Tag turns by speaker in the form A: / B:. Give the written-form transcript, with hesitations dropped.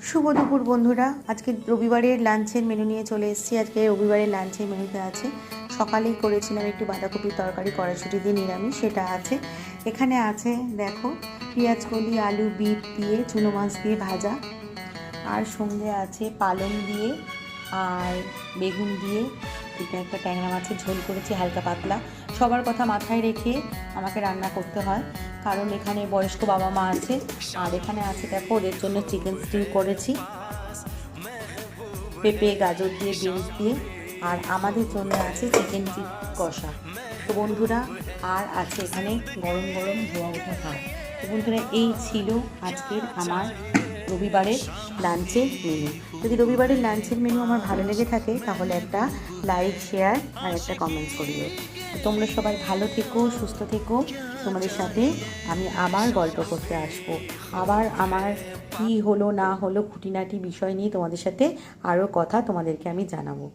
A: শুভ দুপুর বন্ধুরা। আজকে রবিবারের লাঞ্চের মেনু নিয়ে চলে এসেছি। আজকে রবিবারের লাঞ্চের মেনুতে আছে, সকালেই করেছিলাম একটু বাঁধাকপির তরকারি কড়াইশুঁটি দিয়ে নিরামিষ, সেটা আছে। এখানে আছে দেখো পেঁয়াজ কলি, আলু, বিট দিয়ে চুনো মাছ দিয়ে ভাজা, আর সঙ্গে আছে পালং দিয়ে আর বেগুন দিয়ে এটা একটা ট্যাংরা মাছের ঝোল করেছি হালকা পাতলা। সবার কথা মাথায় রেখে আমাকে রান্না করতে হয়, কারণ এখানে বয়স্ক বাবা মা আছে। আর এখানে আছে দেখো ওদের জন্য চিকেন স্টিউ করেছি পেঁপে গাজর দিয়ে, বিনস দিয়ে। আর আমাদের জন্য আছে চিকেন কষা। তো বন্ধুরা, আর আছে এখানে গরম গরম ধোয়া ওঠা ভাত। তো বন্ধুরা, এই ছিল আজকের আমার রবিবারের লাঞ্চের মেনু। যদি রবিবারের লাঞ্চের মেনু আমার ভালো লেগে থাকে তাহলে একটা লাইক, শেয়ার আর একটা কমেন্টস করিও। তোমরা সবাই ভালো থেকো, সুস্থ থেকো। তোমাদের সাথে আমি আবার গল্প করতে আসবো, আবার আমার কী হলো না হলো খুঁটিনাটি বিষয় নিয়ে তোমাদের সাথে আরও কথা তোমাদেরকে আমি জানাবো।